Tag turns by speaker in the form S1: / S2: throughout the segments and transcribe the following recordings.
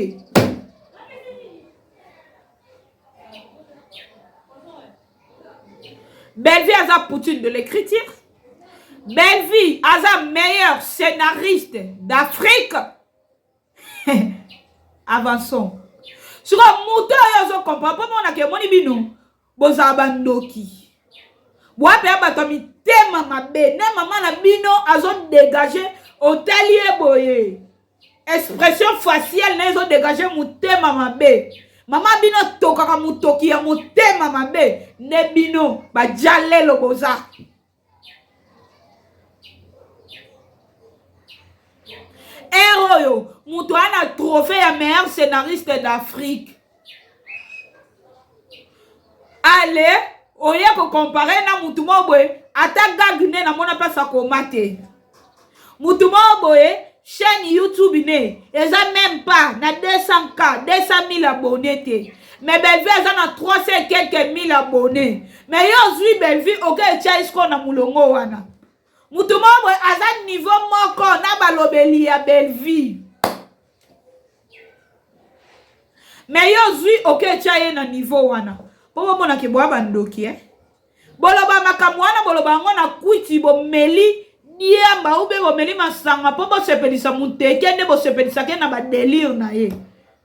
S1: te. Belleville a Poutine de l'écriture. Belleville a meilleur scénariste d'Afrique. Avançons. Sur un moto, il y a un comprend pas mon akemoni bino. Bozabandoki. Boape abatomi tema mabe. Ne maman na bino azon dégagé hôtelier boye. Expression faciale na azon dégagé mutema mabe. Maman bino tokaka mutoki ya mutema mabe. Ne bino ba jale lo boza. Héros, Moutou a trophée à meilleur scénariste d'Afrique. Allez, au lieu de comparer na Moutou Moboé, attaque Gagné na mona place à commater. Moutou Moboé, chaîne YouTube né, ils ont même pas na 200K, 200 000 abonnés. Mais Belleville a 300 et quelques mille abonnés. Mais yo zui Belleville, ok, tia isko na mulongo wana. Moutouma aza niveau moko na balobeli ya Belleville. Mais yo zui ok tia na niveau wana. Bobo mona ke boa bandoki Boloba makamwana boloba ngona kwiti bo meli diamba ube bo meli masanga po bo sepelisa muteke nde bo sepelisa ke na ba délire na ye.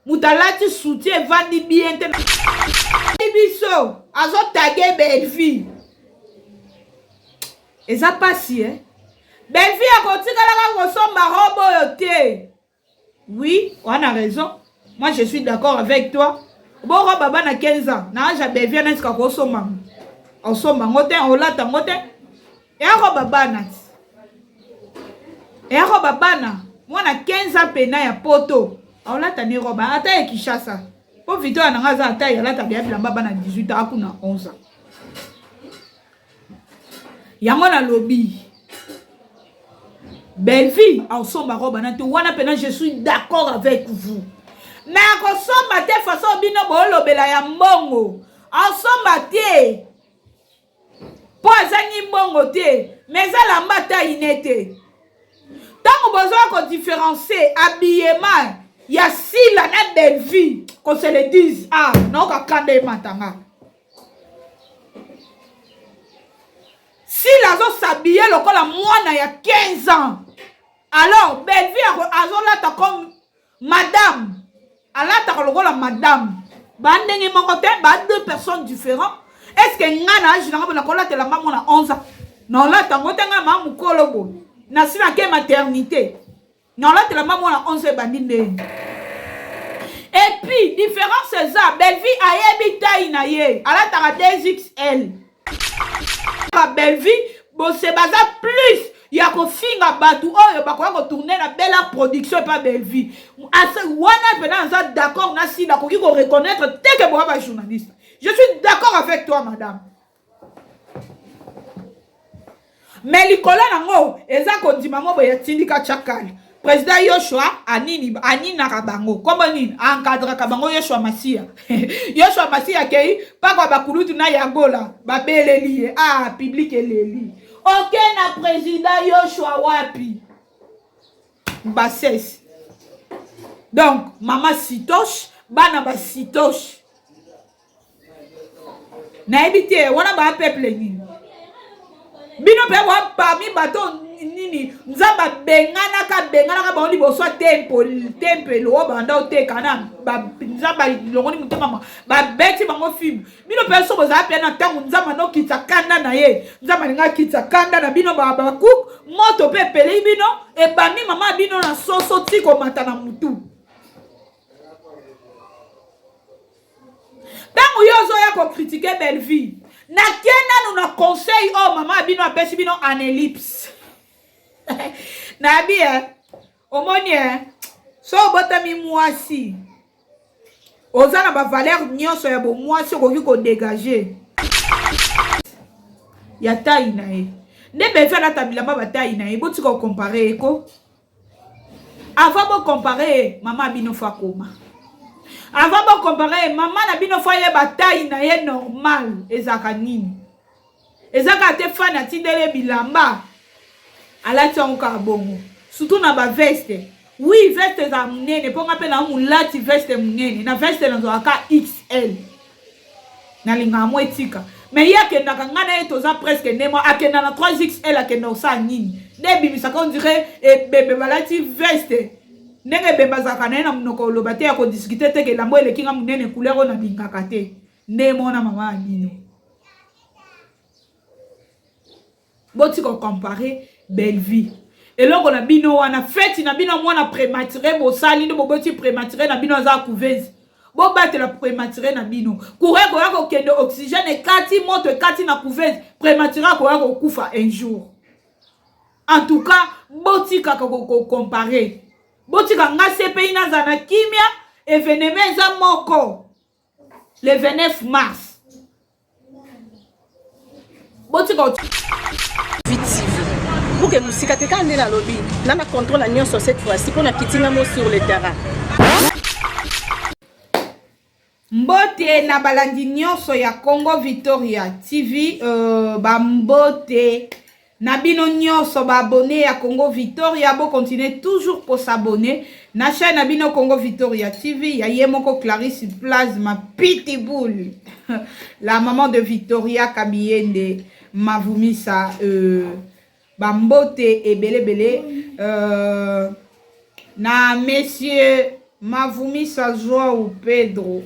S1: Mutalati soutien vandi bien te. Biso azo taguer Belleville. Et ça passe, Belleville a continué à ressemble à robo. Oui, on a raison. Moi, je suis d'accord avec toi. Bon, baba na 15 ans. Na ja Belleville na ska kosoma. Osoma ngote, olata ngote. Et a baba na. Et a baba na. Moi na 15 ans pena ya poto. Olata ni roba. Ata ya Kishasa. Po vito na ngaza ata ya lata bia bilamba bana 18 ans akuna 11 ans. Yamona lobby. Belleville, ensemble, je suis d'accord avec vous. Mais ensemble, de façon bino bolo bela ya mbongo. Ensemble, po azangi mbongo te, mais la mbata inete. Tant que besoin qu'on différencie habillement, il y a si la na Belleville, qu'on se le dise, ah, non, kakande matanga. Si la zo s'habiller lokola mwana ya 15 ans, alors Belleville azolata comme madame. Alata lokola madame. Bandenge mongote, ba deux personnes différentes. Est-ce que ngana agi na ngabona kola tela maman na 11 ans? Non la tangote nga mamu kolobo. Na sina ke maternité. Non la tela maman na 11 bandinde. Et puis différence c'est ça, Belleville ayebi taille na ye. Alata 2XL. Belleville, bon c'est bazar plus. Il y a qu'on finga batou, oh, bakoya ko tourner la belle production pas Belleville. Wana pena d'accord na si la ko reconnaître tel que moi journaliste. Je suis d'accord avec toi madame. Mais likola nango eza ko ndima bo ya tindika chakali. Président Yoshua anini nakabango. Comment ni encadre kabango Yoshua Masia. Yoshua Masia kei pa kwa bakulutu na yangola ba beleli ah public eleli. OK na président Yoshua wapi. Bases. Donc maman sitoche bana ba sitoche. Na ebité wana ba peuple ni. Bino pe wa parmi baton nini nzamba bengana ka ba oni boso temple lo banda o te kana ba nzamba longoni mutema ba beti bango film bino pe so boza pe na tangu nzamba no kitsa kanda na ye nzamba nga kitsa kanda na bino ba cook moto pe pele bino e bami mama bino na soso tiko matana mutu tangu yozo ya ko critiquer Belleville na kena nous na conseil oh mama bino apesi bino en ellipse. Nabi omoni so botami mwasi ozana ba valeur nyonso ya bo mwasi okoki ko dégager ya taille na ye nde befa na tabilamba ba taille na ye boti ko comparer ko avant bo comparer mama bino fa koma avant bo comparer mama na bino fa ye ba taille na ye normal ezaka nini ezaka te fa na tindele bilamba alati onka bongo surtout na ba veste oui veste za munene po ngape na mulati veste munene na veste na zoaka XL na linga mo etika mais ya ke nakanga na etoza presque ndemo akenda na 3XL akenda osa nini ne bimisa ka on dirait bebe balati veste ndenge bemba zaka na munoko loba te ya ko discuter te ke lambo elekinga munene couleur na bingaka te ndemo na mama bino boti ko comparer belle vie et loko na bino wana fête na bino mwana prématuré bo sali ndo boti prématuré na bino za couveuse bo battre la prématuré na bino courir ko yako kende oxygène et kati moto kati na couveuse prématuré ko yako kufa un jour en tout cas boti ka ko comparer boti ka nga CPI na zana kimia événement za moko le 29 mars boti ka
S2: pour que musika te kande na lobby na na contrôle la nyonso cette fois-ci pour na kitinga mo sur le terrain
S1: mbote na balandi nyonso ya Congo Victoria TV bambote na bino nyonso ba abonné ya Congo Victoria bo continuer toujours pour s'abonner na chaîne na bino Congo Victoria TV ya yemoko Clarisse Plasma Pitbull la maman de Victoria Kabiende Mavumisa bambote ebele na monsieur Mavumisa Joao Pedro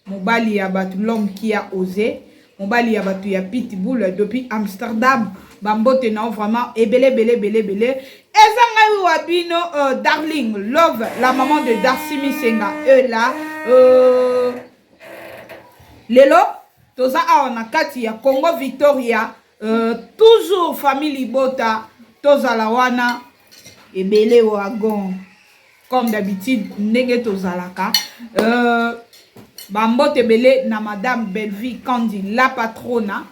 S1: mobali ya batu l'homme qui a osé mobali ya batu ya Pitbull depuis Amsterdam bambote na vraiment ebele ezanga wabino Darling Love la maman de Darcy Misenga là lelo toza awa na kati ya Congo Victoria toujours famille Libota tozala wana ebele wagon comme d'habitude ndenge tozalaka bambote belé na madame Belleville Kandi la patrona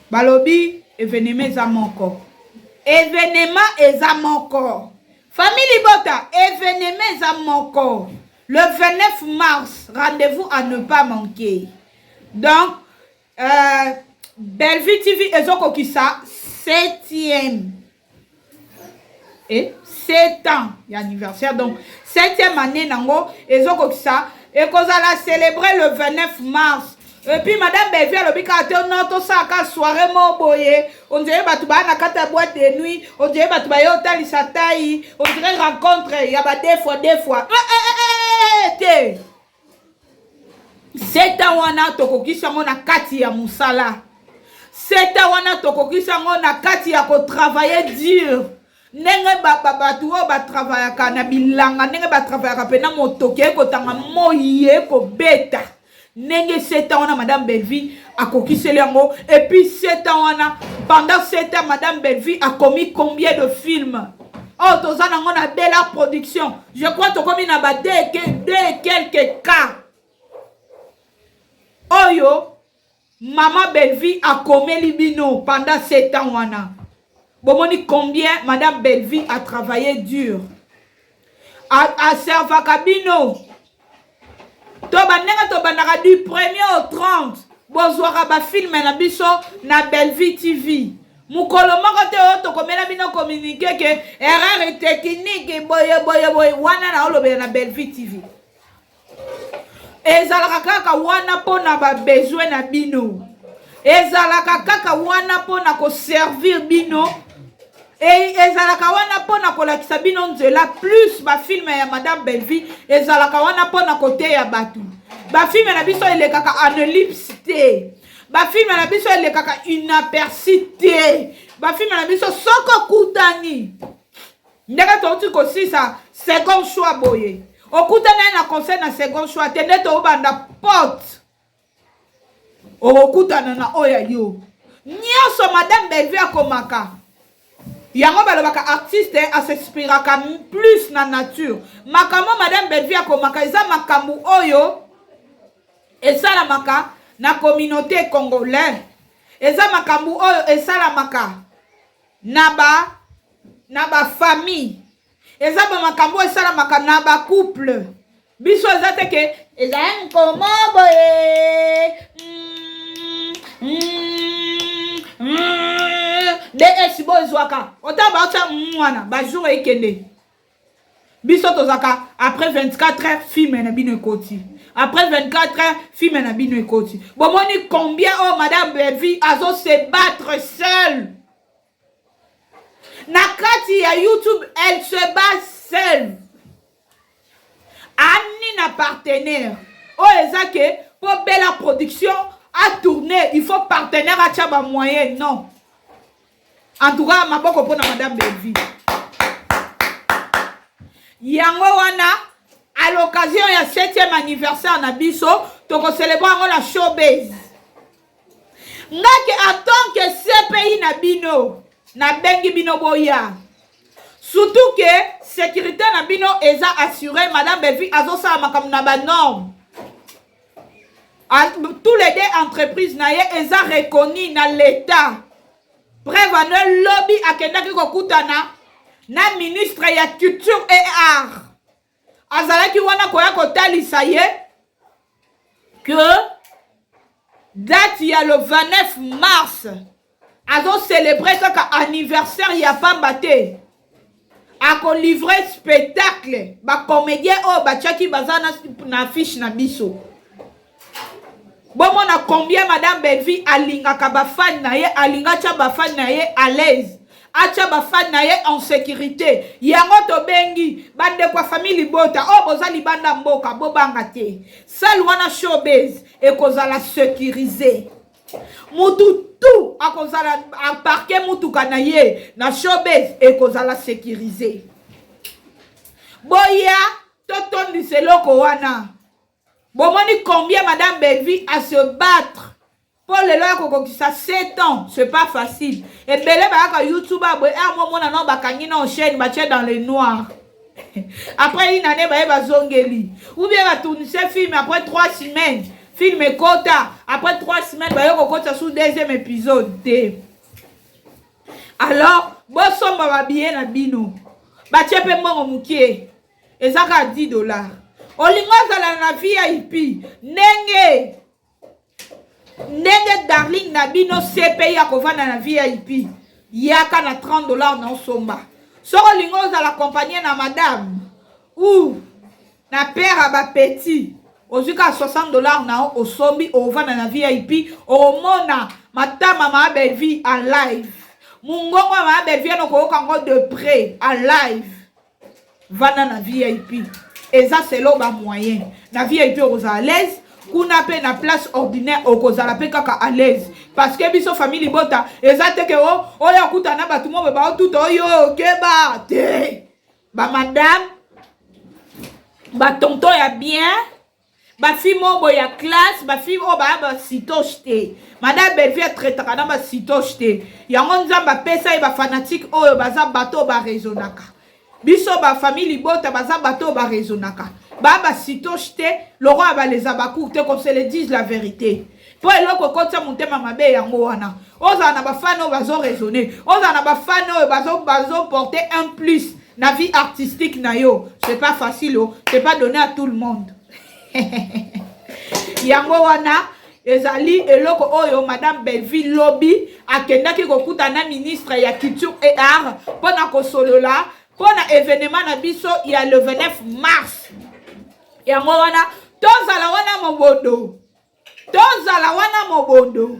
S1: balobi événement eza moko famille Libota événement eza moko le 29 mars rendez-vous à ne pas manquer donc Belleville TV ezoko kisa 7e et 7 ans d'anniversaire donc 7e année nango ezoko kisa et kozala célébrer le 29 mars et puis madame Belleville lobika te non to saka soirée mo boye on dirait batu ba na kata boîte de nuit on dirait batu ba yo talisa tai on dirait rencontre ya ba deux fois te 7 ans wana tokokisa ngo na kati ya musala 7 ans wana tokokisa ngo na kati ya ko travailler dur ndenge batu o ba travaillaka na bilanga ndenge ba travaillaka pena motoke ko tanga moye ko beta ndenge 7 ans wana madame Belleville a kokiseli yango et puis 7 ans wana pendant 7 ans madame Belleville a commis combien de films oh toza nango na belle production je crois to komi na ba deux quelques cas oyo maman Belleville a commis bino pendant 7 ans wana bomoni combien madame Belleville a travaillé dur à servaka bino to bandenga to banaka du 1er au 30 bozwaka ba film na biso na Belleville TV mukolo moko te o to komela bino communiquer que erreur technique boye wana na olobela na Belleville TV ezalaka kaka wana pona ba besoin na bino ezalaka kaka wana pona ko servir bino et ezalaka wana pona ko lakisa bino nzela plus ba film ya madame Belleville ezalaka wana pona kote ya batu ba film na biso elekaka anelipse te ba film na biso elekaka inaperçu te ba film na biso soko kutani ndeka to ko sisa second choix boye okutana na conseil na second choix tende to banda porte okutana na oya yo nyonso madame Belleville akomaka yango balobaka artiste aspiraka plus na nature makambo madame Belleville akomaka eza makambo oyo esalamaka na communauté congolaise eza makambo oyo esalamaka na ba famille eza ba makambo esalamaka na ba couple biso eza te ke eza nkomo boye DS boy zwaka ota bacha mwana ba jour ekende biso tozaka après 24 heures film na bino ekoti après 24 heures film na bino ekoti bomoni combien oh madame Belvi azo se battre seule na kati ya YouTube elle se bat seule ani na partenaire oh ezake pour belle production à tourner il faut partenaire à tchaba moyen non en tout cas maboko pour madame Belvi yango wana à l'occasion ya 7e anniversaire na biso toko célébrer la showbiz ngaki en tant que CPI na bino na bengi bino boya surtout que sécurité na bino eza assuré madame Belvi azo sa makam na ba norme tous les deux entreprises na ye eza reconnu na l'état preuve ane lobby akendaki kokutana na ministre ya culture et art azalaki wana koya kotalisa ye que date ya le 29 mars azo célébrer kaka anniversaire ya pamba te ako livrer spectacle ba comédien o bachaki bazana na affiche na biso bomona combien madame Belvi alingaka ba fan na ye alinga cha ba fan na ye à l'aise acha ba fan na ye en sécurité yango to bengi bande kwa famille bota o bozali banda mboka bobanga te sal wana showbiz e kozala sécurisé mutu tout akozala a parquet mutu kana ye na showbiz e kozala sécurisé boya totondi seloko wana bomoni combien madame Belvi à se battre pour le loyer ça 7 ans c'est pas facile et belé ba YouTube abwe moment na no bakangi na chaîne ba dans le noir après une année ba zongeli ou bien ba tourner ce film après 3 semaines film kota après 3 semaines ba yo kota sous deuxième épisode alors bo somba ba bien na bino ba tchepe mbongo mukie ezaka $10 olingo zala na VIP ndenge darling na bino CPI akovanda na VIP yaka na $30 na osomba soko lingo zala accompagner na madame ou na père à ba petit ozuka $60 na osombi ovanda na VIP omona matama ma Belvi en live mungongo ma Belvi no ko kango de près en live vanda na VIP et ça c'est l'oba moyen na VIP aux à l'aise kuna pe na place ordinaire okozala pe kaka à l'aise parce que biso famille bota ezate ke o ya kutana batu mo ba tout oyo keba te ba madame ba tonton ya bien ba fille mo boya classe ba fille o ba sitoshte madame Belvi traitaka na ba sitoshte yango nzamba pesa e ba fanatique oyo baza bato ba raisonnaka biso ba famille bota baza bato ba raisonnaka baba sitoshte le roi ba les abakoute comme se le disent la vérité pour eloko kotsa mutema mabe yango wana oza na ba fano bazo raisonner oza na ba fano bazo porter un plus na vie artistique na yo c'est pas facile c'est pas donné à tout le monde yango wana ezali eloko oyo madame Belvi lobby akendaki kokuta na ministre ya culture et art pona kosolola pona événement na biso il y a le 29 mars yango wana tozala wana mobondo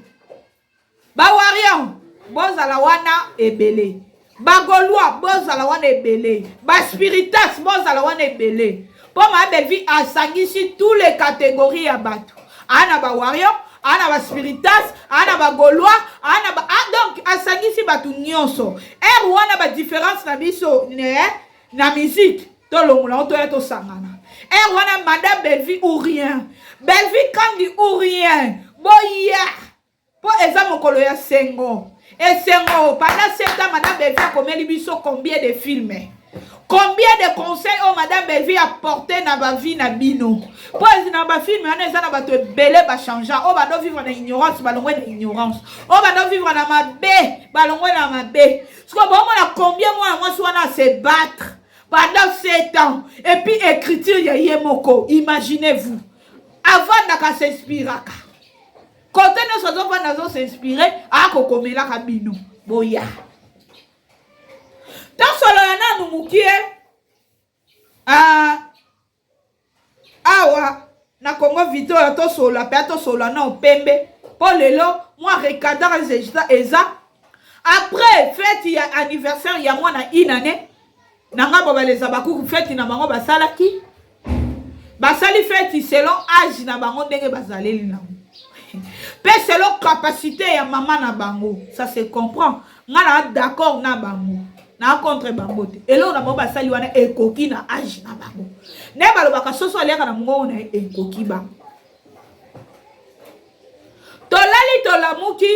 S1: bawarion bozala wana ebele bagolwa bozala wana ebele baspiritas bozala wana ebele po ma Belvi asangisi tous les catégories ya bato ana bawarion ana baspiritas ana bagolwa ana ba donc asangisi bato nyonso wana ba différence na biso ne na musique tolongola otoya tosangana wana madame Belvi ou rien Belvi kandi ou rien boya po eza mokolo ya sengo et sengo pendant 7 ans madame Belvi a commis biso combien de films combien de conseils oh madame Belvi a porté na ba vie na bino po na ba film ana eza na bato ebele ba changer oh ba do vivre na ignorance balongwe na ignorance oh ba do vivre na mabe balongwe na mabe parce que bon na combien moi wana se battre pendant 7 ans et puis écriture ya yemoko imaginez-vous avant naka s'inspirer côté nous sommes pas s'inspirer à kokomela kabino boya tosolo ya nanu mukie awa na Congo Victoria tosola pe tosola na opembe po lelo moi recadre eza après fête ya anniversaire ya mwana inane nanga babaleza bakuku fête na bango basalaki basali fête selon âge na bango ndenge bazaleli na pe selon capacité ya maman na bango ça se comprend nga na d'accord na bango na contre bango te elo na bango basali wana ekoki na âge na bango ne balobaka soso aliaka na mongo na ekoki bango tolali tolamuki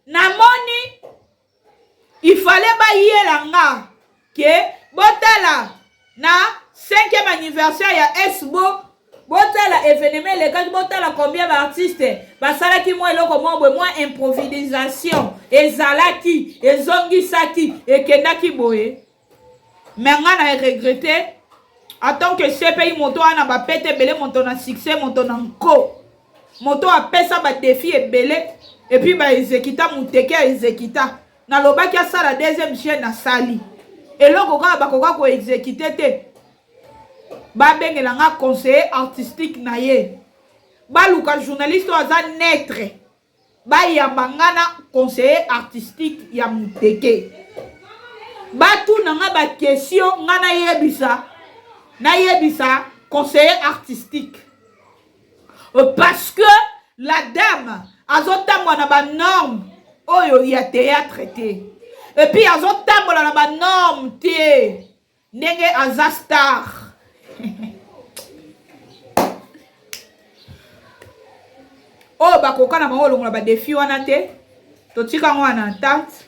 S1: namoni il fallait bayela nga ke botala na 5e anniversaire ya Esbo botala événement lekaki botala combien d'artistes basalaki moi eloko mwa mwa improvisation ezalaki ezongisaki ekendaki boye mais nga na regretter en tant que CPI moto ana bapete belé moto na succès moto na nko moto apesa ba défi ebele et puis ba exécuta muteke exécuta na lobaki asala deuxième chaîne na sali eloko kaka bakoka ko exécuter te babengela nga conseiller artistique na ye baluka journaliste aza netre bayamba nga na conseiller artistique ya muteke batuna nga bakestion nga nayebisa conseiller artistique parce que la dame azotambola na banorme oyo ya théâtre te et puis azotambola na banorme te ndenge aza star oyo bakoka na bango olongola badefi wana te totika ngo wana entente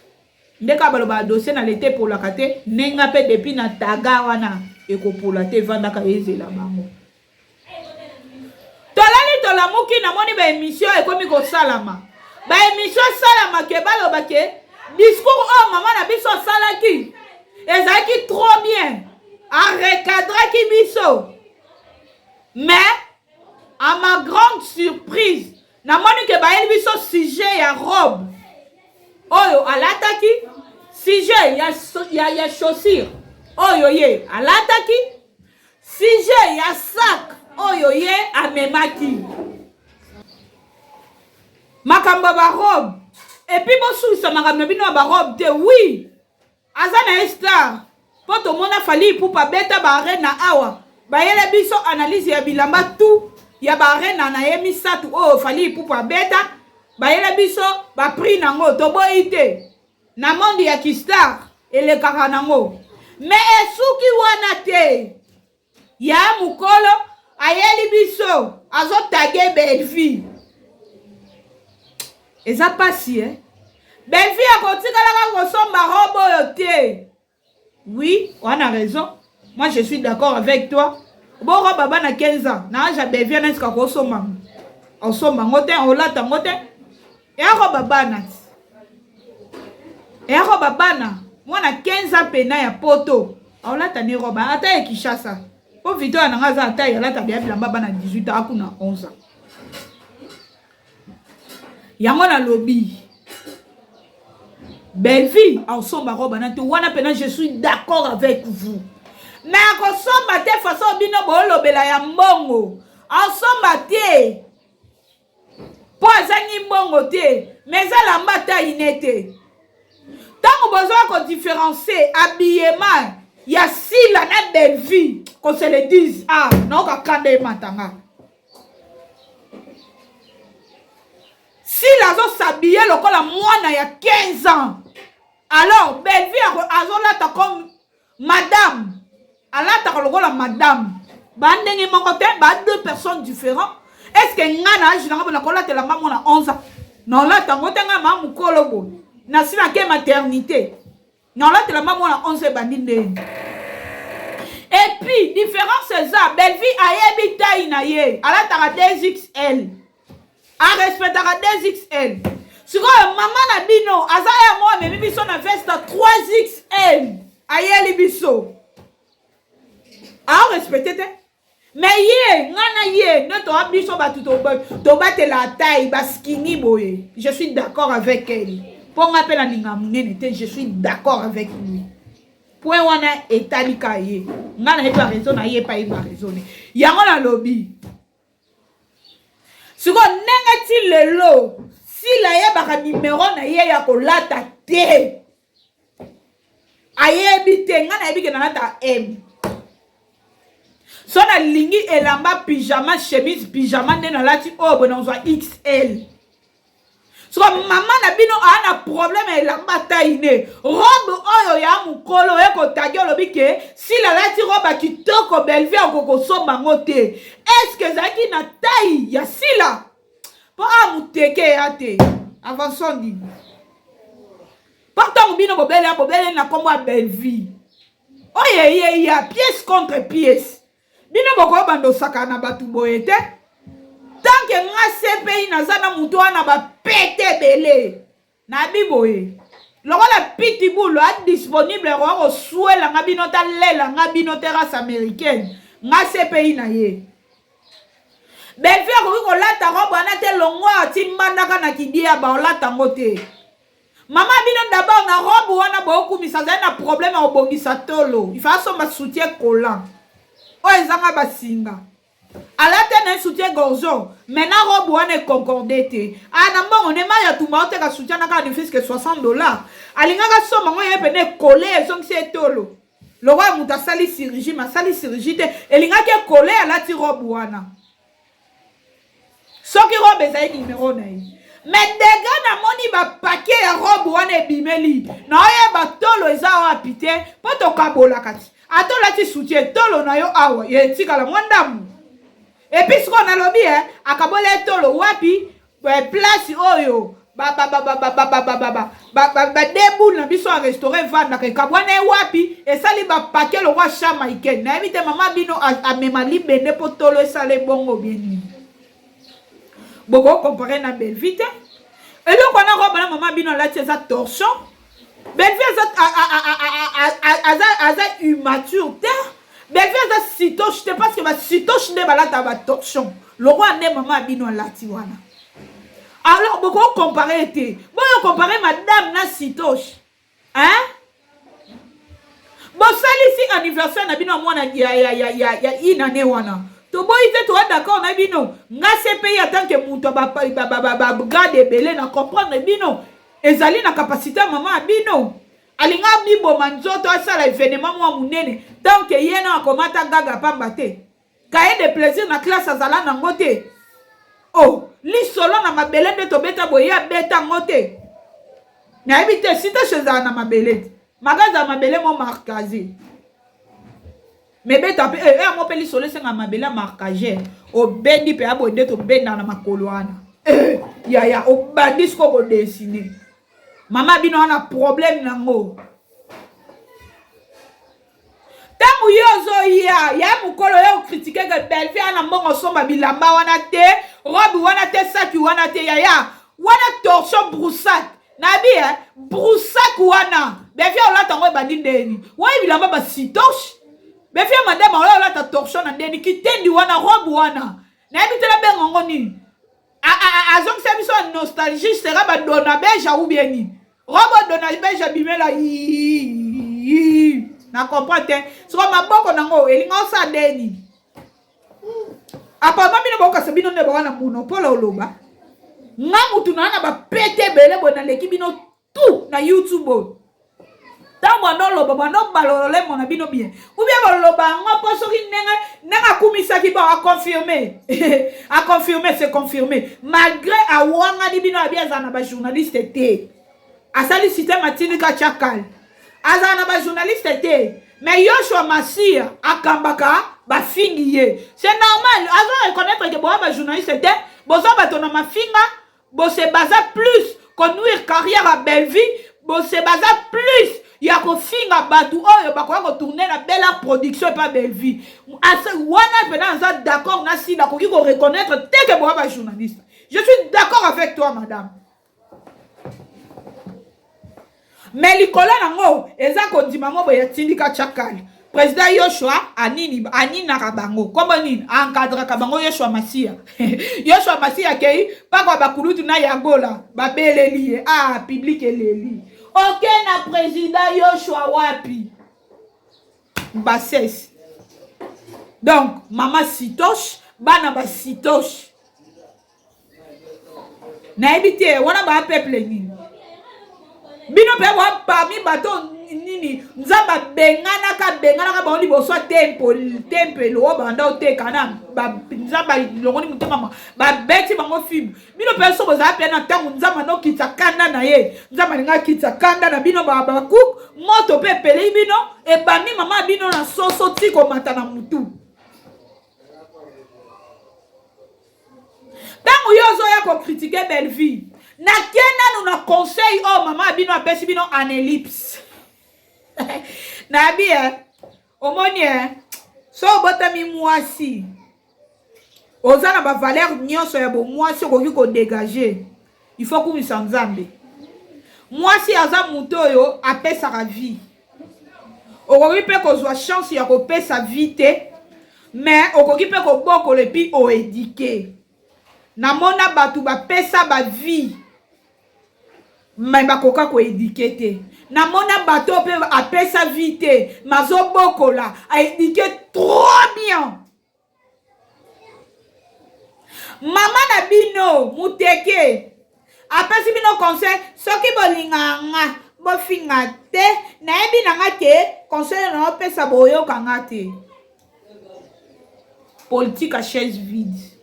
S1: ndeka baloba dossier na lete epolaka te ndenge mpe depuis na taga wana ekopola te evandaka ezela bango tolali tolamuki namoni baémission ekomi kosalama baémission esalama ke baloba ke discours oyo mama na biso asalaki ezalaki trop bien arecadraki biso mais à ma grande surprise namoni ke bayeli biso sujet ya robe oyo alataki sujet ya chaussure oyo ye alataki sujet ya sac oyo ye amemaki makambo ba robe et puis bosusa makambo bino ba robe te oui aza na star po tomona fali pupa beta ba arena awa bayele biso analyse ya bilamba tout ya ba arena na ye misatu oyo fali pupa beta bayele biso ba prix nango toboyi te na monde ya kistar elekaka nango mais esuki wana te ya mukolo ayeli biso azotage Belvi eza pasi Belvi akotikalaka kosomba robe oyo te oui on a raison moi je suis d'accord avec toi bon robe bana 15 ans na âge Belvi na sika kosomba osomba ngote olata ngote ya robe bana mwana 15 ans pena ya poto olata ni robe ata ya Kishasa po Victoria nanga za ata ya lata bia bilamba bana 18 ans akuna 11 ans yango na lobby Belvi ensemble robe na te wana pena je suis d'accord avec vous mais akosomba te façon bino bolobela ya mbongo ensemble te po azangi mbongo te mais ala mbata inete tango besoin ko différencier habillement ya sila na Belvi qu'on se le dise ah non ka kande matanga sila zo s'habiller lokola mwana ya 15 ans alors Belvi azolata comme madame alata lokola madame bandenge moko te ba deux personnes différentes est-ce que ngana âge na bona kola tela maman na 11 ans non là tango tanga mamu kolobo na sina ke maternité non là tela maman na 11 bandinde et puis différence c'est ça Belvi ayebi taille na ye alata 2XL a respectaka 2XL sikoyo mama na bino aza ya moi memi biso na veste 3XL ayeli biso a respecté te mais ye ngana ye neto abiso batu to batela taille baskini boye je suis d'accord avec elle Pour m'appeler ninga munene te, je suis d'accord avec lui. Point wana etalika ye. Nga na pas raison na ye pas ima raisonner. Yango na lobby. Siko nenga ti lelo. Si la ye baka numéro na ye ya kolata te. Aye bite nga na ebike na lata M. So na lingi elamba pyjama chemise pyjama nena lati oh bononzwa XL. So maman na bino a un problème elamba taille robe oyo ya mukolo eko tagyo lobike si la lati robe kitoko Bellevue okoko somba ngote. Est-ce que zaki na taille ya sila? Po amuteke yate. Avançons dit. Pourtant bino bobele na kombo Bellevue. Oye ya pièce contre pièce. Bino boko bando sakana batu boyete. Tant que nga CPI nazana muto wana ba pété belé. Na biboye. Loko la pitbull a disponible ro souela nga bino ta lela nga bino terrasse américaine. Nga CPI na ye. Bellevue ko lata robe ana te longwa timbandaka na kidia ba olata ngote. Mama bino d'abord na robe wana ba okumisa na problème a obongisa tolo. Il faut somba soutien collant. O ezanga basinga. Alate na soutien gorgeon. Maintenant robe wana concordé. Ah na mbongo ne ma ya tuma ote ka soutien na ka ne fiske $60. Alinga ka soma ngo ye pene coller ezong se tolo. Le roi muta sali chirurgie ma sali chirurgie te elinga ke coller alati robe wana. Soki robe ezai numéro na ye. Mais dega na moni ba paquet ya robe wana ebimeli. Na oye ba tolo eza wa pite poto kabola kati. Ato lati soutien tolo na yo awa ye tika la mwandamu. Et puis ce qu'on a lobby akabole tolo wapi place oyo ba debu na biso a restaurant vanda ke kabwane wapi et sali ba paquet le roi Jamaïcain. Na éviter maman bino a memali bende po tolo sale bongo bien. Boko comparé na Bellevue. Et donc on a robe na maman bino la tia torsion. Bellevue aza immature. Bellevue aza sitoche te parce que ba sitoche ne balata ba torsion. Le roi ne maman bino lati wana. Alors beaucoup comparer te. Bon comparer madame na sitoche. Hein? Bon sali si anniversaire na bino mwana ya inane wana. To boy te toi d'accord na bino. Nga CPI en tant que muto ba garde belé na comprendre bino. Ezali na capacité maman bino. Alinga bibo manzoto asala événement mwa munene. Tant que yena akomata gaga pamba te. Kaye de plaisir na classe azala na ngote. Oh, li solo na mabele de to beta boya beta ngote. Na ebite sita cheza na mabele. Magaza mabele mo marquage. Mais beta pe mo pe li solo senga mabele marquage. O bendi pe abonde to benda na makoloana. Ya o bandis ko dessiner. Maman bino a problème nango. Tangu yozo ya mukolo yo critiquer que Bellevue ana mbongo somba bilamba wana te, robe wana te, saki wana te ya. Wana torsion broussard. Nabi broussard wana. Bellevue ola tango bandi ndeni. Wa bilamba ba sitoche. Bellevue madame ola ta torsion na ndeni kitendi wana robe wana. Na bitela bengo nini. Azong service nostalgie sera ba dona beja ou bien ni. Robo dona beja bimela na comprendre. So maboko nango elinga sa deni. Apa mami no boka sabino ne bana monopole oloba. Ngamu tunana ba pete bele bona leki bino tout na YouTube. Tango no loba bano balole mona bino bien. Ou bien loba ngo poso ki nenga kumisa ki ba a confirmer. A confirmer c'est confirmé. Malgré awanga di bino abia zana ba journaliste te. Asali système atinika chakal. Azana ba journaliste te. Mais Yoshua Masia akambaka ba fingiye. C'est normal. Azo reconnaître que ba journaliste te. Bozo batona ma finga. Bo se basa plus conduire carrière à Bellevue. Bo se basa plus ya ko finga batu oyo bakoya ko tourner la belle production pa Bellevue. Asa wana pena za d'accord na si ko ki ko reconnaître te que ba journaliste. Je suis d'accord avec toi madame. Mais likola nango eza ko ndima ngo boya tindika chakali. président Yoshua anini na kabango kombo nini encadre kabango Yoshua Masia Yoshua Masia kei pakwa bakulutu na yagola babeleli public eleli na président Yoshua wapi bases donc mama sitoche bana ba sitoche na ebite wana ba peuple nini bino pe wa parmi bato nini nzamba bengana ka ba oni boswa temple lo banda oteka na ba nzamba longoni mutema ba beti bango film bino pe so boza pe na tangu nzamba no kitsa kanda na ye nzamba linga kitsa kanda na bino ba cook moto pe pele bino e bami mama bino na soso tiko mata na mutu tangu yozo ya ko critiquer belle vie na kena nous na conseil maman bino apesi bino en ellipse na bien omoni so botami mwasi ozana ba valeur nyonso ya bo mwasi okoki ko dégager il faut que nous nzambe mwasi aza muto oyo apesa vie okoki pe kozwa chance ya kopesa vie te mais okoki pe kobokola epi oéduquer na mona batu bapesa ba vie mais bakoka ko éduquer te na mona bato pe apesa vie te mazobokola a éduquer trop bien mama na bino muteke apesi bino conseil soki bolinganga bofinga te na yebi nanga te conseil na opesa boyokanga te politique à chaise vide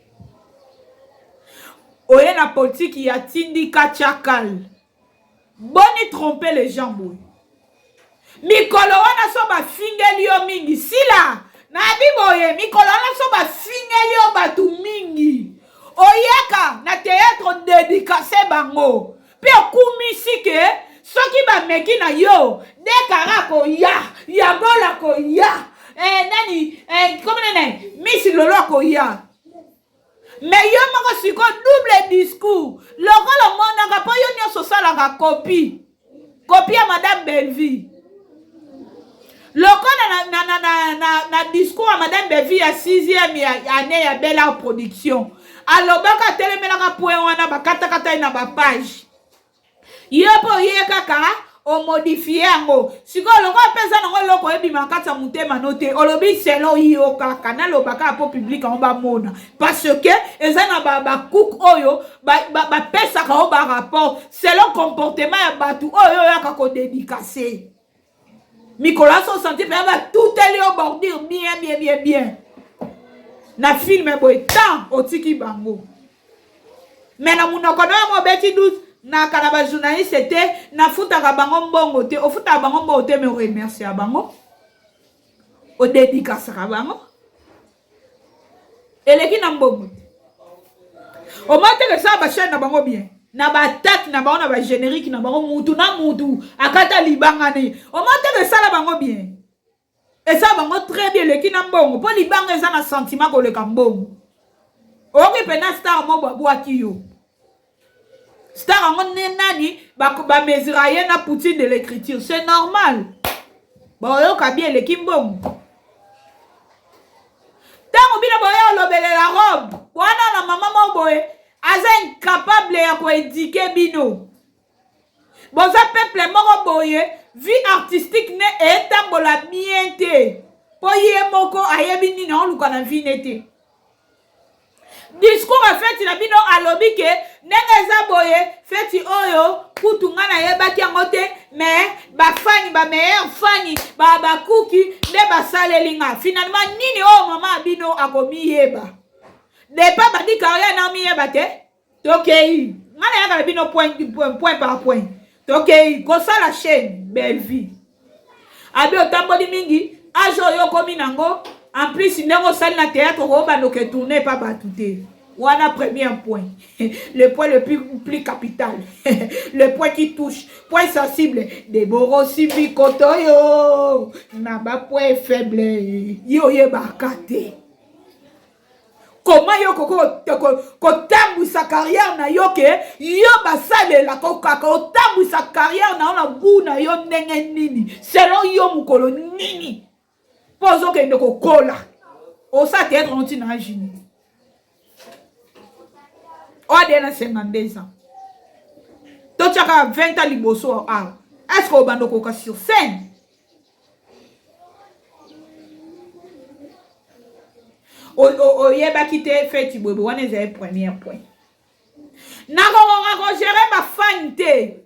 S1: oye na politique ya tindika chakal boni tromper les gens boy mikolo wana so ba fingeli yo mingi sila na biboye mikolo wana so ba fingeli yo batu mingi oyeka na théâtre dédicacé bango pe okumisi ke soki ba meki na yo dekara ko ya bola ko ya nani comme nene misi lolo ko ya mais yo moko siko double discours lokolo monaka po yo nyonso osalaka copie ya madame Belleville lokola na discours ya madame Belleville ya 6e année ya Bella production alobaka telemelaka point wana bakatakata na bapage yo po ye kaka o modifie yango sikoyo longo apesa nango loko ebima kati ya motema no te olobi selo yo kaka nalobaka po public yango bamona parce que eza na bacook oyo bapesaka o barapport selon comportement ya batu oyo yaka kodédicacé mikolo aso senti mpe batuteli o bordure bien na filme boye tan otiki bango me na munoko no ya mobeti douce na kanaba journaliste te na futaka bango mbongo te o futaka bango mbongo te me remercier bango o dédicacaka bango eleki na mbongo o mateke sa ba chaîne na bango bien na ba tête na bango na ba générique na bango mutu na mutu akata libanga ne o mateke sala bango bien et ça bango très bien eleki na mbongo po libanga eza na sentiment ko leka mbongo oki pena star mo babwaki yo star ango nani ba mesuraye na poutine de l'écriture c'est normal boyoka bien eleki mbongo tango bino boyo lobele la robe wana na mama mo boye aza incapable ya koéduquer bino boza peuple moko boye vie artistique ne etambola bien te po ye moko ayebi nini oluka na vie ne te discours a feti na bino alobi ke ndenge eza boye feti oyo kutu nga na yebaki yango te mais bafani bameilleur fani bakuki nde basaleli nga finalement nini oyo mama bino akomiyeba depa badi carrière na miyeba te tokei nga na yaka na bino point par point tokei kosala chaîne belle vie abi otamboli mingi age oyo komi nango en plus ndenge osali na théâtre okobanoke tourner pa batu te wana premier point le point le plus capital le point qui touche point sensible de borosi bikoto yo na ba point faible yo yebaka te comment yo kotambwisa carrière na yo ke yo basalela kokaka otambwisa carrière na yo na bu na yo ndenge nini selon yo mokolo nini Pozo que de cola. Au ça tête on t'y n'a gini. O de na 52 ans. Toi tu as 20 ans liboso ah. Est-ce que au bando coca sur scène? O yeba qui te fait tu bobo on est premier point. Na ko gérer ma fanité.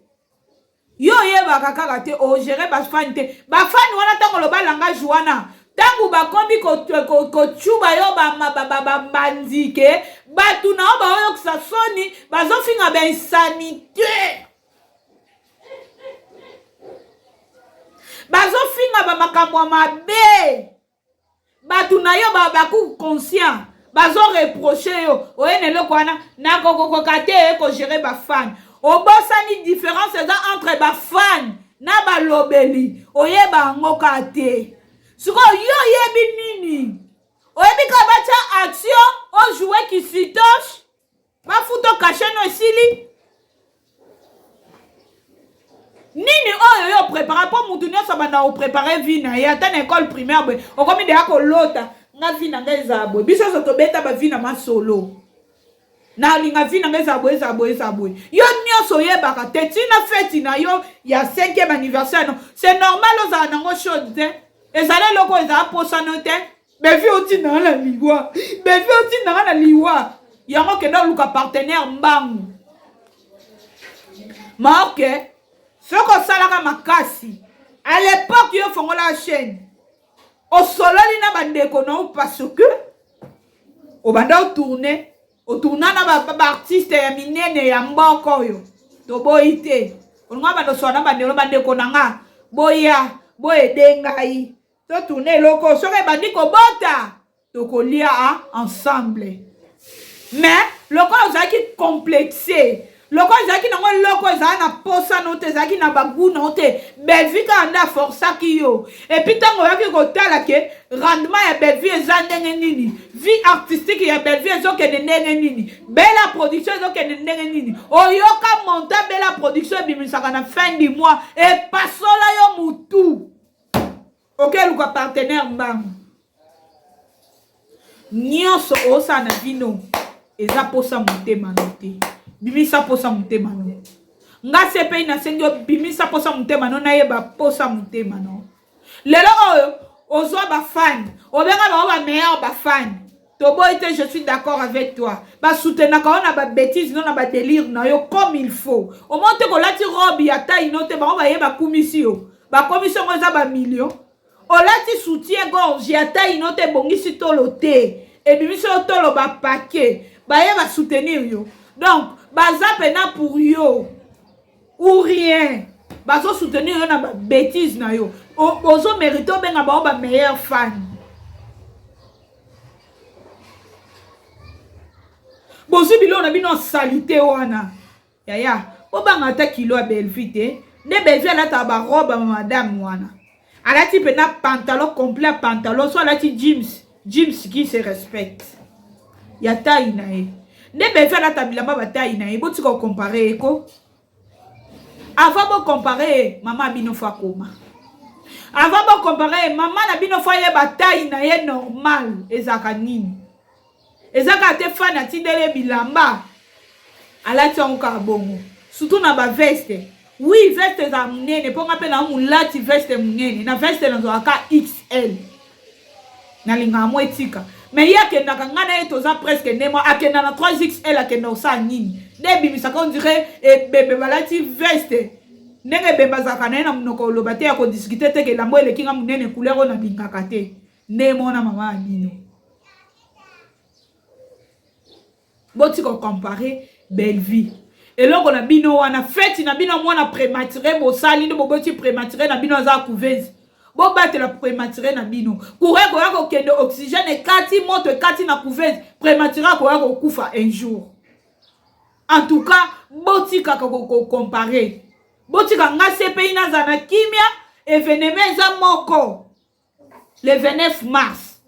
S1: Yo yeba kaka te o gérer ba fanité. Ba fan wana tango lo ba langage wana. Tango ba kombi ko chuba yo ba bandike. Ba tuna ba yo sa soni ba zo finga ba insanité. Ba zo finga ba makamwa mabe. Ba tuna yo ba ku conscient. Bazo reprocher yo oyene lokwana na ko kate ko gérer ba fan o bosani différence entre ba fan na ba lobeli oyeba ngoka te siko yo yebi nini oyebi ka bacha action o jouer qui sitoche ba futo caché no esili nini oyo yo préparer pour mutu nyonso banda o préparer vie na ya ta na école primaire be o komi de ko lota nga vi na ngezabwe biso so to beta ba vi na masolo na linga vi na ngezabwe ezabwe yo nyonso yebaka te tina fête na yo ya 5e anniversaire no c'est normal oza nango chaude te ezale loko eza posa no te be vi oti na la liwa be vi oti na la liwa yango ke do luka partenaire mbangu ma ok soko salaka makasi à l'époque yo fongola la chaîne au sololi na bandeko na parce que au banda tourner au tourna na ba artiste ya minene ya mboko yo to boite onga bando so na bandeko na nga boya boedengai to tourner loko soke bandiko bota to kolia ensemble mais loko ozaki complexé loko ezaki nango loko ezala na posa no te ezalaki na bagu no te belvika anda forsaki yo epuis ntango oyaki kotala ke rendement ya belvi eza ndenge nini vie artistique ya belvi ezokende ndenge nini bela production ezokende ndenge nini oyoka monta bela production ebimisaka na fin du mois epasola yo mutu okeluka partenaire mbangu nyonso osala na vino eza posa motema no te bimisa posa mutema no nga sepe ina sengi bimisa posa mutema no na yeba posa mutema no lelo oyo ozwa ba fan obenga ba meilleur ba fan to boite je suis d'accord avec toi ba soutenir ka ona ba bêtise non na ba délire na yo comme il faut au monte ko lati robe ya taille no te ba yeba kumisi yo ba commission ngo za ba million o lati soutien gorge ya taille no te bongisi tolo te et bimisa tolo ba paquet ba yeba soutenir yo donc baza pena pour yo ou rien bazo soutenir yo na ba bêtise na yo ozo mérite benga ba meilleur fan bozi bilo na bino salité wana yaya obanga ta kilo ya belvite ne belvite la ta ba robe madame wana alati pena pantalon complet pantalon soit alati jeans qui se respecte ya taille na ye ne be faire la tabilamba bataille na eboti ko comparer eko avant bo comparer mama bino fa koma avant bo comparer mama na bino fa ye bataille na ye normal ezaka nini ezaka te fana tindele bilamba alati onka bongo surtout na ba veste oui veste za munene ponga pe na mulati veste munene na veste na zo aka XL na linga mwetika mais il y a que nakangana etoza presque nemo akenda na 3XL akenda osa nini debi misaka on dirait et bébé balati veste ndenge bemba zaka na munoko lobate ya ko discuter te ke lambo elekinga munene couleur na bingaka te nemo na mama bino boti ko comparer belle vie et loko na bino wana fête na bino mwana prématuré bo sali ndo boti prématuré na bino za couveuse bo battre la prématuré na bino courir ko yako kende oxygène et kati moto kati na couveuse prématuré ko yako kufa un jour en tout cas boti ka ko comparer boti ka nga CPI na zana kimia événement za moko le 29 mars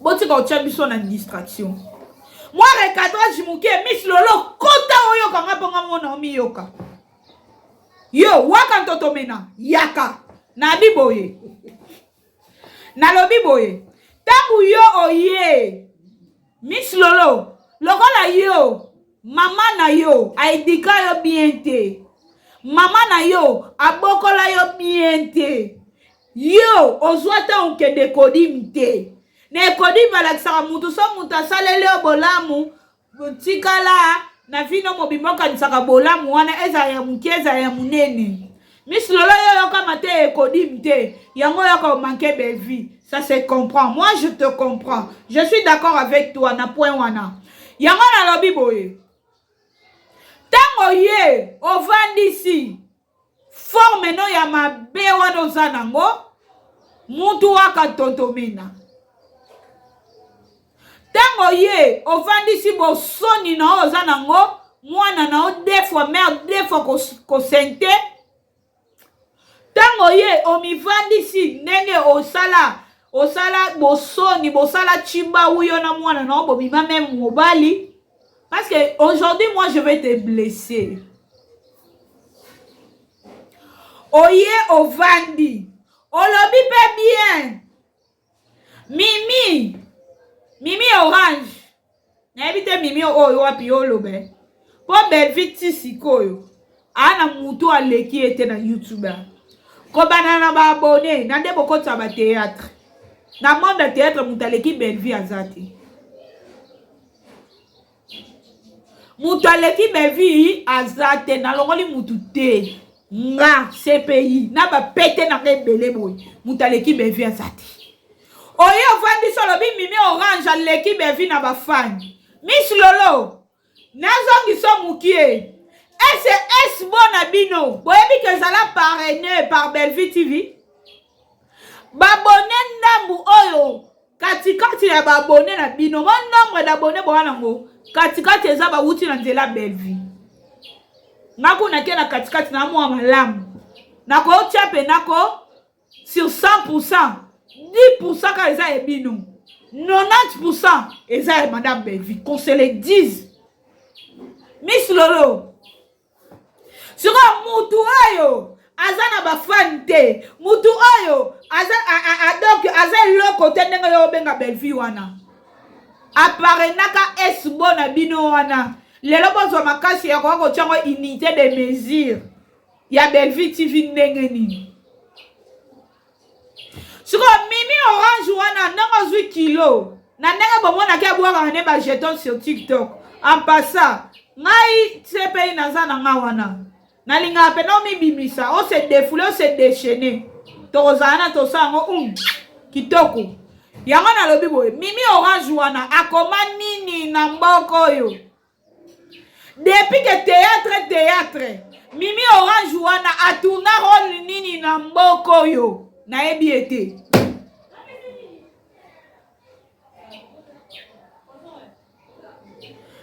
S1: boti ka ochabiso na distraction moi recadrage muke Miss Lolo kota oyo ka ngapanga mona omiyoka yo waka ntoto mena yaka na biboye nalobi boye tangu yo oye Miss Lolo lokola yo mama na yo aidika yo bien te mama na yo abokola yo bien te yo ozwata onke de kodim te ne kodim alakisaka mutu so mutu asaleli yo bolamu tikala na vino mobimboka nisaka bolamu wana eza ya muke eza ya munene Miss Lolo yo yoka mate kodim te yango yoka manque belle vie ça se comprend moi je te comprends je suis d'accord avec toi na point wana yango na lobi boye tango ye ovandisi forme no ya mabe wana oza nango mutu waka tontomina tango ye ovandisi bosoni na oza nango mwana na o deux fois mère deux fois kosente tango ye omivandisi ndenge osala bosoni bosala chimba uyo na mwana na obomima même mobali parce que aujourd'hui moi je vais te blesser oye ovandi olobi pe bien mimi orange nayebi te mimi oyo wapi olobe po beviti sikoyo ana mutu aleki ete na YouTube kobana na ba abonné na nde bokotsa ba théâtre na monde ya théâtre mutu aleki Bellevie azati mutu aleki Bellevie azate na longoli mutu te nga CPI na ba pete na rebele boy mutu aleki Bellevie azati oye ovandi solo bi mimi orange aleki Bellevie na ba fan Miss Lolo nazongi so mukie est bon na bino boyebi que ça l'a parrainé par Bellevie TV babone ndambu oyo katikati ya babone na bino mo nombre d'abonnés bwana ngo katikati eza ba wuti na nzela Bellevie nako na ke na katikati na mwa malamu nako chape nako sur 100% 10% ka eza ebino 90% eza madame Bellevie qu'on se le dise Miss Lolo sur mutu oyo azana ba fan te mutu oyo donc aza loko te ndenge yo benga Bellevie wana apare naka esbo na bino wana lelo bozwa makasi ya ko tyango unité de mesure ya Bellevie TV ndenge nini sur mimi orange wana ndenge zwi kilo na ndenge bomona ke bwaka ne ba jeton sur TikTok en passant ngai CPI nazana nga wana nalinga pe no mi bimisa o se défouler o se déchaîner tozana to sango kitoko yango na lobi boye mimi orange wana akoma nini na mboko yo depuis que théâtre mimi orange wana atuna rôle nini na mboko yo na yebi ete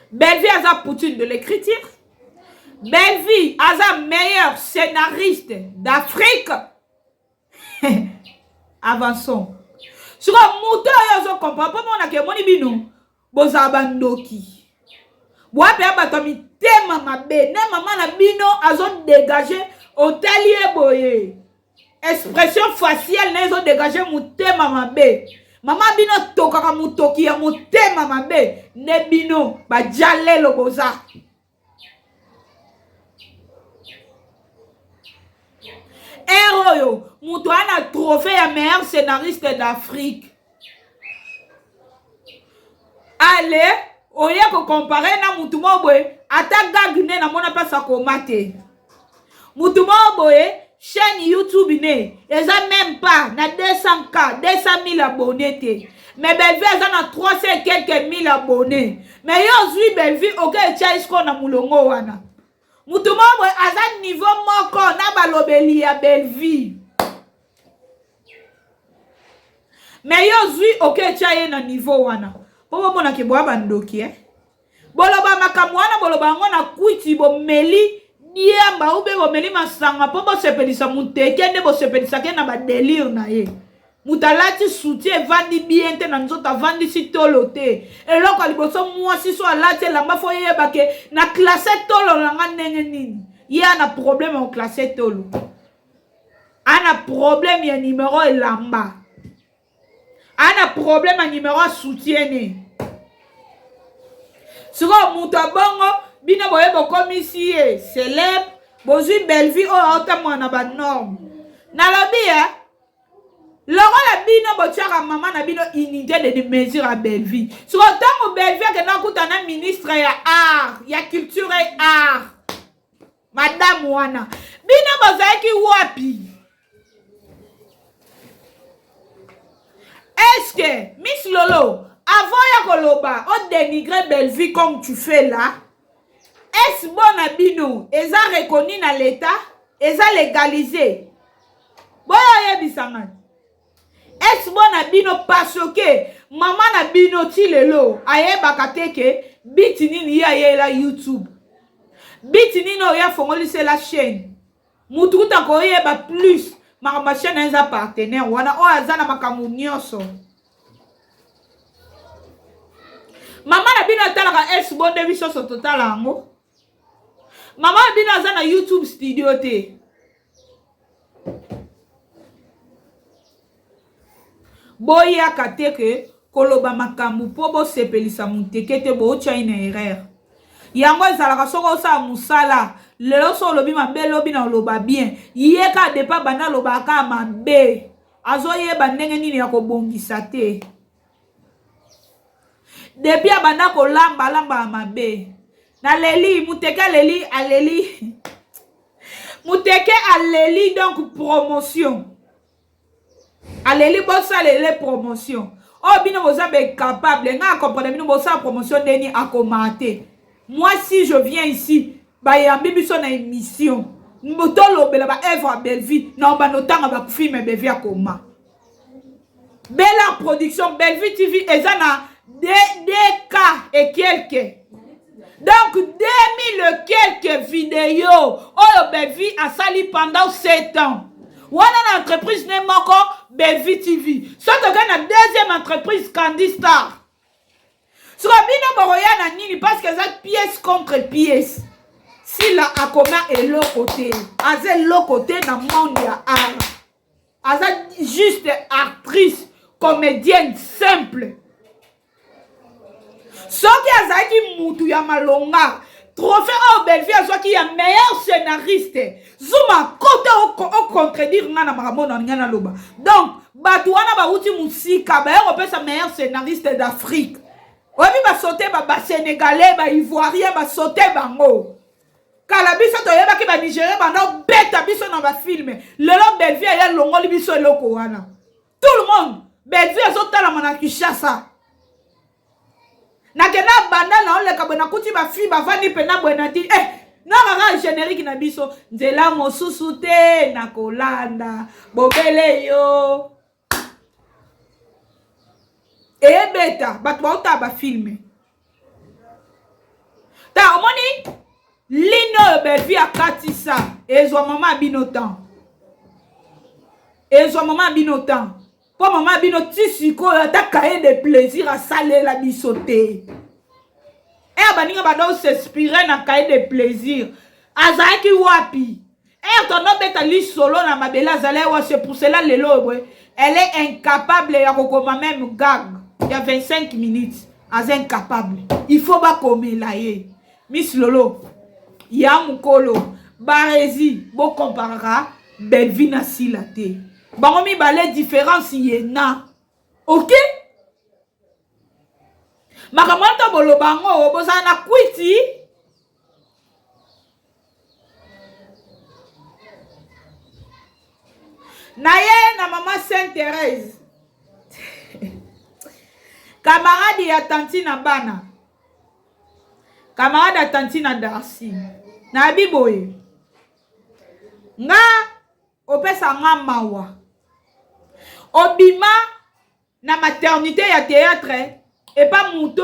S1: Bellevie a Poutine de l'écriture Bellevie a meilleur scénariste d'Afrique avançons sur muto yo zo comprend pas mona ke moni bino boza bandoki boape abato mitema mabe ne mama na bino azo dégager otalie boye expression faciale ne zo dégager mutema mabe mama bino tokaka mutoki ya mutema mabe ne bino bajalelo boza Héros, mutu ana trophée ya meilleur scénariste d'Afrique. Allez, oye ko comparer na mutu moboye, ata gagne na mona pasa ko mate. Mutu moboye, chaîne YouTube ne, eza même pas na 200K, 200 000 abonnés te. Mais Bellevie eza na 300 et quelques mille abonnés. Mais yo zui Bellevie oke tia isko na mulongo wana. Mutu moboye aza niveau moko na balobeli ya Bellevie. Mais yo zui oke tia ye na niveau wana. Popo mona ke boa bandoki boloba makambo wana boloba ngo na kwiti bomeli diamba ube bomeli masanga popo sepelisa muteke nde bo sepelisa ke na ba délire na ye. Mutalati soutien vandi bien te na nzota vandi si tolo te. Eloko aliboso mwasi so alati lamba fo yeba ke na classe tolo nga ndenge nini. Ye ana problème en classe tolo. Ana problème ya numéro elamba. ana problème à numéro soutien siko muto bongo bino boye bokomi si célèbre bozwi belle vie oyo aotamwana na banorme nalobi lokola bino botiaka mama na bino unité de mesure à belle vie siko ntango belle vie akenda akuta na ministre ya art ya culture et art madame wana bino bozalaki wapi? Est-ce que Miss Lolo avant ya koloba o dénigrer belle vie comme tu fais là? Est-ce bon na bino eza reconnu na l'état eza légalisé boya yebisanga? Est-ce bon na bino parce que maman na bino ti lelo ayebaka te ke biti nini ye la YouTube biti nini oya fongolise la chaîne mutu kuta koyeba plus ma chaîne eza partenaire wana o aza na makambo nyonso mama na bino atalaka est bon de biso so total yango mama na bino aza na YouTube studio te boyaka te ke koloba makambo po bosepelisa muteke te bootya ina erreur yango ezalaka soko osala musala lelo so olobi mabe lobi na oloba bien yeka depa banda lobaka mabe azoyeba ndenge nini ya kobongisa te depuis abanda kolamba lamba mabe na leli muteke aleli muteke aleli donc promotion aleli bosa lele promotion oh bino boza be capable nga comprendre bino bosa promotion deni akomate. Moi si je viens ici ba yambi biso na émission mbotolo bela ba œuvre belle vie na ba notanga ba film belle vie akoma belle production belle vie TV ezana des cas et quelques donc 2000 quelques vidéos oh belle vie a sali pendant 7 ans. Wana entreprise n'est encore Belvi TV. Soit tu as une deuxième entreprise Candy Star. Soit bien boroya na nini parce que ça pièce contre pièce. Si la akoma est l'autre côté, azel l'autre côté dans le monde ya art. Azel juste actrice, comédienne simple. Soit qui azaki mutu ya malonga. Trophée au Belvi a soit qui est meilleur scénariste. Zuma côté au contredire ngana maramona ngana loba. Donc batouana ba uti musika ba européen sa meilleur scénariste d'Afrique. Obi ba sauter ba sénégalais ba ivoirien ba sauter bango. Kala biso to yeba ki ba nigérien ba na beta biso na ba film. Lelo Belvi ya longoli biso eloko wana. Tout le monde Belvi azotala mana Kinshasa. Nakena banda na ole kabona kuti ba fi ba vani pena bona ti na nga générique na biso nzela mosusu te na kolanda bobele yo beta bat ba ba filme ta omoni lino Belvi akatisa ezwa mama binotan pour maman bino tisiko ta cahier de plaisir à saler la bisoté. Et baninga bado s'inspirer na cahier de plaisir. Azaki wapi. Et ton nom beta li solo na mabela zale wa c'est pour cela lelo elle est incapable ya kokoma même gag. Il y a 25 minutes. Az incapable. Il faut ba komela ye. Miss Lolo. Ya mukolo. Barezi bo comparera Belvi na silate. Bangomi balé différence yena. OK? Makamanta bolo bango bozana kwiti. Naye na maman Sainte-Thérèse. Camarade ya Tantina Bana. Camarade ya Tantina Darcy. Na biboye. Nga opesa nga mawa. Obima na maternité ya théâtre et pas muto